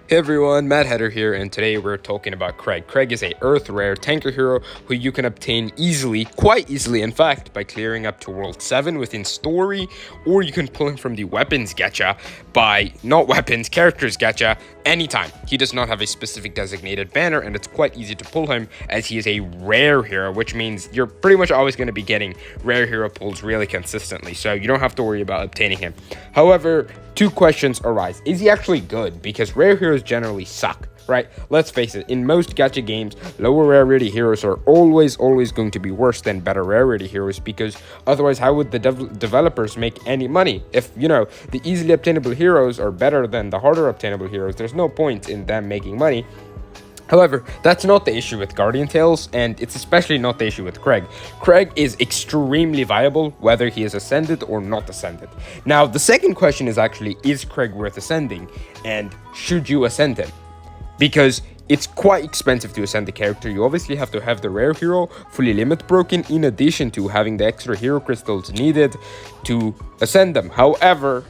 Hey everyone, Matt Header here, and today we're talking about Craig. Craig is a Earth Rare tanker hero who you can obtain easily, quite easily in fact, by clearing up to World 7 within story, or you can pull him from the weapons gacha by, not weapons, characters gacha, anytime. He does not have a specific designated banner, and it's quite easy to pull him as he is a rare hero, which means you're pretty much always going to be getting rare hero pulls really consistently, so you don't have to worry about obtaining him. However, two questions arise. Is he actually good? Because rare heroes generally suck, right? Let's face it, in most gacha games, lower rarity heroes are always going to be worse than better rarity heroes, because otherwise how would the developers make any money? If, the easily obtainable heroes are better than the harder obtainable heroes, there's no point in them making money. However, that's not the issue with Guardian Tales, and it's especially not the issue with Craig. Craig is extremely viable, whether he is ascended or not ascended. Now, the second question is actually, is Craig worth ascending, and should you ascend him? Because it's quite expensive to ascend the character. You obviously have to have the rare hero fully limit broken, in addition to having the extra hero crystals needed to ascend them. However,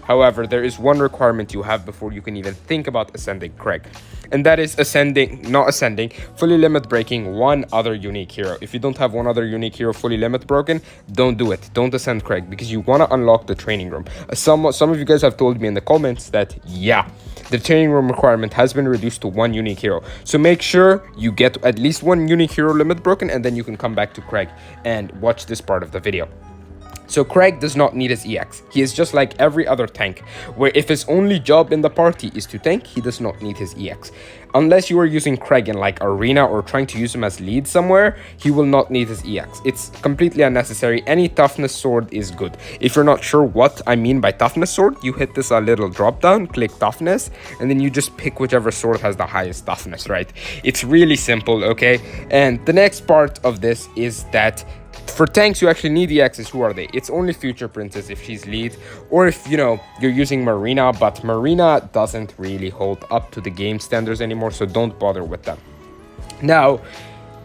there is one requirement you have before you can even think about ascending Craig. And that is fully limit breaking one other unique hero. If you don't have one other unique hero fully limit broken, don't do it. Don't ascend Craig, because you want to unlock the training room. Some of you guys have told me in the comments that, the training room requirement has been reduced to one unique hero. So make sure you get at least one unique hero limit broken, and then you can come back to Craig and watch this part of the video. So Craig does not need his EX. He is just like every other tank, where if his only job in the party is to tank, he does not need his EX. Unless you are using Craig in like Arena or trying to use him as lead somewhere, he will not need his EX. It's completely unnecessary. Any toughness sword is good. If you're not sure what I mean by toughness sword, you hit this little drop down, click toughness, and then you just pick whichever sword has the highest toughness, right? It's really simple, okay? And the next part of this is that for tanks, you actually need the EXs. Who are they? It's only Future Princess if she's lead, or if, you're using Marina, but Marina doesn't really hold up to the game standards anymore, so don't bother with them. Now,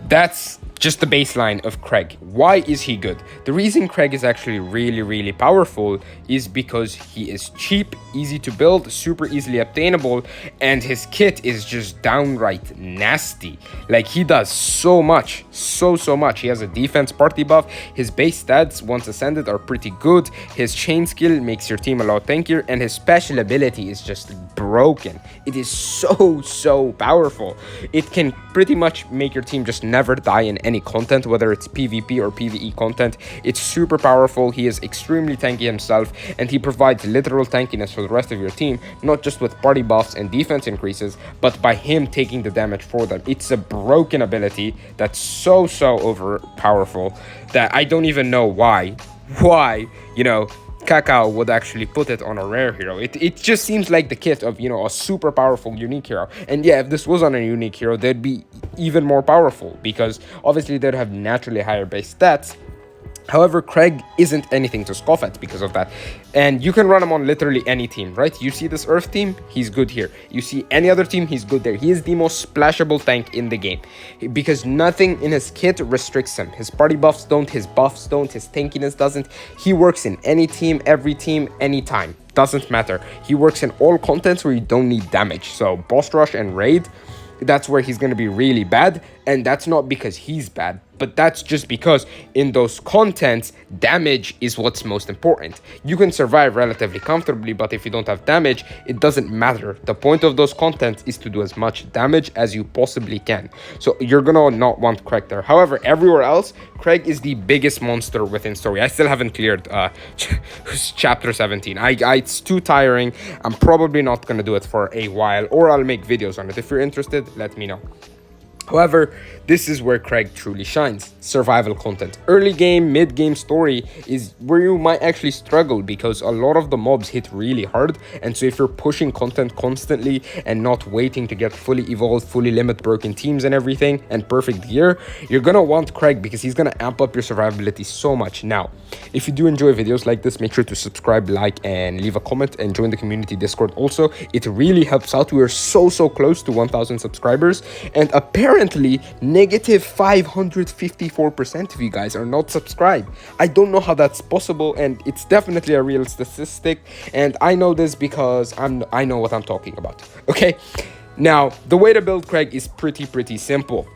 that's just the baseline of Craig. Why is he good? The reason Craig is actually really powerful is because he is cheap, easy to build, super easily obtainable, and his kit is just downright nasty. Like, he does so much, so much. He has a defense party buff. His base stats, once ascended, are pretty good. His chain skill makes your team a lot tankier, and his special ability is just broken. It is so powerful. It can pretty much make your team just never die in any content, whether it's PvP or PvE content. It's super powerful. He is extremely tanky himself, and he provides literal tankiness for the rest of your team, not just with party buffs and defense increases, but by him taking the damage for them. It's a broken ability that's so over powerful that I don't even know why Kakao would actually put it on a rare hero. It just seems like the kit of, a super powerful unique hero. And yeah, if this was on a unique hero, they'd be even more powerful, because obviously they'd have naturally higher base stats. However, Craig isn't anything to scoff at because of that. And you can run him on literally any team, right? You see this Earth team, he's good here. You see any other team, he's good there. He is the most splashable tank in the game, because nothing in his kit restricts him. His party buffs don't, his buffs don't, his tankiness doesn't. He works in any team, every team, anytime. Doesn't matter. He works in all contents where you don't need damage. So boss rush and raid, that's where he's going to be really bad. And that's not because he's bad, but that's just because in those contents, damage is what's most important. You can survive relatively comfortably, but if you don't have damage, it doesn't matter. The point of those contents is to do as much damage as you possibly can. So you're gonna not want Craig there. However, everywhere else, Craig is the biggest monster within story. I still haven't cleared chapter 17. It's too tiring. I'm probably not gonna do it for a while, or I'll make videos on it. If you're interested, let me know. However, this is where Craig truly shines. Survival content. Early game, mid game story is where you might actually struggle, because a lot of the mobs hit really hard, and so if you're pushing content constantly and not waiting to get fully evolved, fully limit broken teams and everything, and perfect gear, you're gonna want Craig, because he's gonna amp up your survivability so much. Now, if you do enjoy videos like this, make sure to subscribe, like, and leave a comment, and join the community Discord also. It really helps out. We are so close to 1,000 subscribers, and apparently negative 554% of you guys are not subscribed. I don't know how that's possible, and it's definitely a real statistic, and I know this because I know what I'm talking about. Okay, Now, the way to build Craig is pretty simple.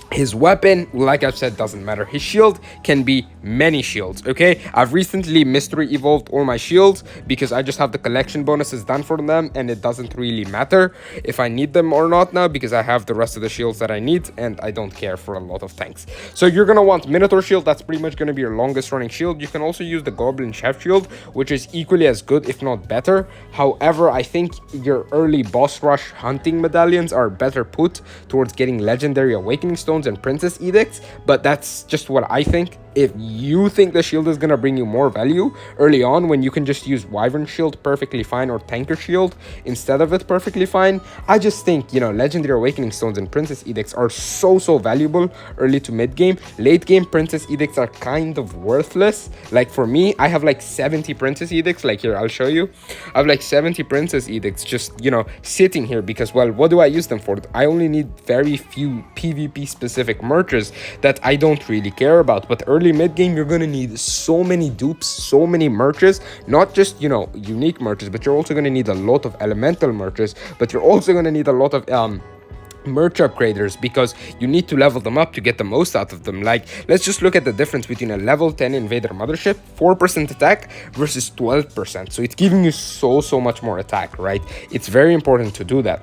His weapon, like I've said, doesn't matter. His shield can be many shields, okay? I've recently mystery evolved all my shields because I just have the collection bonuses done for them, and it doesn't really matter if I need them or not now because I have the rest of the shields that I need, and I don't care for a lot of tanks. So you're gonna want Minotaur shield. That's pretty much gonna be your longest running shield. You can also use the Goblin Chef shield, which is equally as good, if not better. However, I think your early boss rush hunting medallions are better put towards getting legendary awakening stones and princess edicts, but that's just what I think. If you think the shield is gonna bring you more value early on when you can just use Wyvern shield perfectly fine or Tanker shield instead of it perfectly fine, I just think, you know, legendary awakening stones and princess edicts are so valuable early to mid game. Late game, princess edicts are kind of worthless. Like for me, I have like 70 princess edicts. Like here, I'll show you. I have like 70 princess edicts just, you know, sitting here because, well, what do I use them for? I only need very few PvP specific merges that I don't really care about. But early mid game, you're gonna need so many dupes, so many merges, not just, you know, unique merges, but you're also gonna need a lot of elemental merges, but you're also gonna need a lot of merch upgraders because you need to level them up to get the most out of them. Like, let's just look at the difference between a level 10 invader mothership, 4% attack versus 12%. So it's giving you so much more attack, right? It's very important to do that.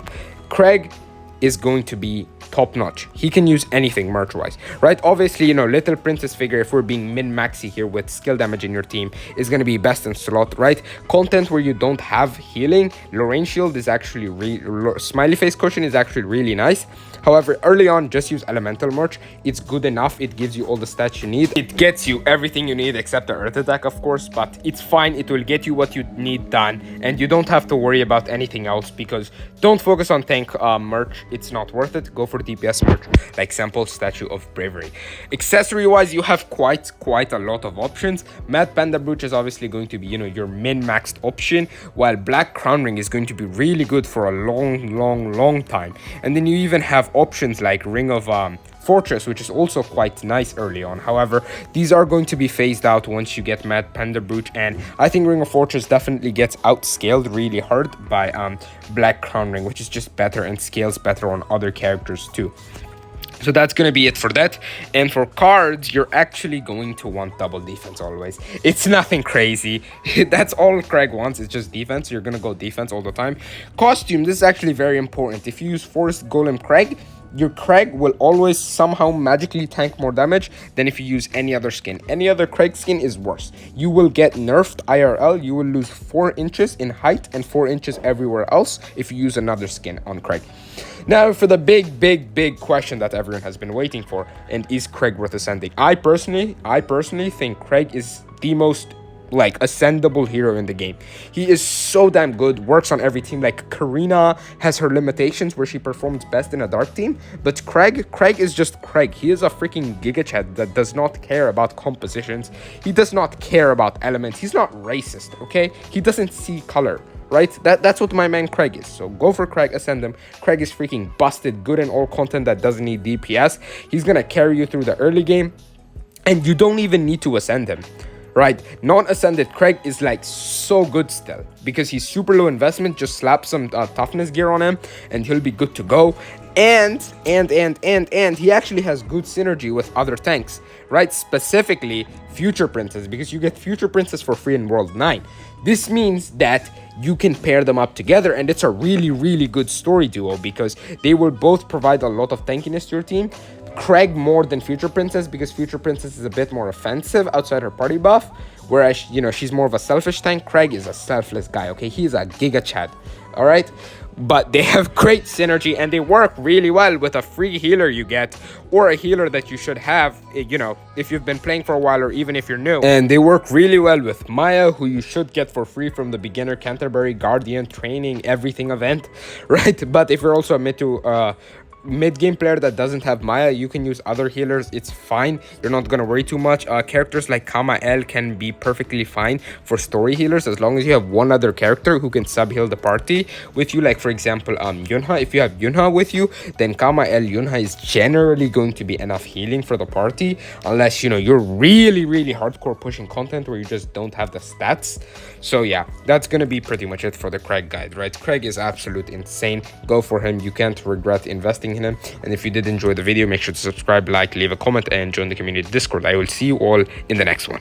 Craig is going to be top notch. He can use anything merch wise, right? Obviously, you know, little princess figure, if we're being min-maxy here with skill damage in your team, is going to be best in slot, right? Content where you don't have healing, Lorraine shield is actually smiley face cushion is actually really nice. However, early on, just use elemental merch. It's good enough. It gives you all the stats you need. It gets you everything you need except the earth attack, of course, but it's fine. It will get you what you need done, and you don't have to worry about anything else because don't focus on tank merch. It's not worth it. Go for DPS merch like Sample Statue of Bravery. Accessory wise, you have quite a lot of options. Mad Panda Brooch is obviously going to be, you know, your min-maxed option, while Black Crown Ring is going to be really good for a long time. And then you even have options like Ring of Fortress, which is also quite nice early on. However, these are going to be phased out once you get Mad Panda Brooch, and I think Ring of Fortress definitely gets outscaled really hard by Black Crown Ring, which is just better and scales better on other characters too. So that's going to be it for that. And for cards, you're actually going to want double defense always. It's nothing crazy. That's all Craig wants. It's just defense. You're going to go defense all the time. Costume, this is actually very important. If you use Forest Golem Craig, your Craig will always somehow magically tank more damage than if you use any other skin. Any other Craig skin is worse. You will get nerfed IRL. You will lose 4 inches in height and 4 inches everywhere else if you use another skin on Craig. Now for the big question that everyone has been waiting for, and is Craig worth ascending? I personally think Craig is the most like ascendable hero in the game. He is so damn good, works on every team. Like Karina has her limitations where she performs best in a dark team, but Craig is just Craig. He is a freaking Giga Chad that does not care about compositions. He does not care about elements. He's not racist, okay? He doesn't see color, right? That's what my man Craig is. So go for Craig, ascend him. Craig is freaking busted, good in all content that doesn't need DPS. He's gonna carry you through the early game, and you don't even need to ascend him. Right, non-ascended Craig is like so good still because he's super low investment. Just slap some toughness gear on him and he'll be good to go. And he actually has good synergy with other tanks, right? Specifically Future Princess, because you get Future Princess for free in World 9. This means that you can pair them up together, and it's a really good story duo because they will both provide a lot of tankiness to your team. Craig more than Future Princess because Future Princess is a bit more offensive outside her party buff, whereas, you know, she's more of a selfish tank. Craig is a selfless guy, okay? He's a Giga Chad, all right? But they have great synergy and they work really well with a free healer you get, or a healer that you should have, you know, if you've been playing for a while or even if you're new. And they work really well with Maya, who you should get for free from the beginner Canterbury Guardian training everything event, right? But if you're also a mid to mid-game player that doesn't have Maya, you can use other healers. It's fine. You're not gonna worry too much. Characters like Kama L can be perfectly fine for story healers as long as you have one other character who can sub-heal the party with you. Like for example, Yunha. If you have Yunha with you, then Kama L Yunha is generally going to be enough healing for the party, unless you know you're really hardcore pushing content where you just don't have the stats. So yeah, that's gonna be pretty much it for the Craig guide, right? Craig is absolute insane. Go for him. You can't regret investing in him. And if you did enjoy the video, make sure to subscribe, like, leave a comment, and join the community Discord. I will see you all in the next one.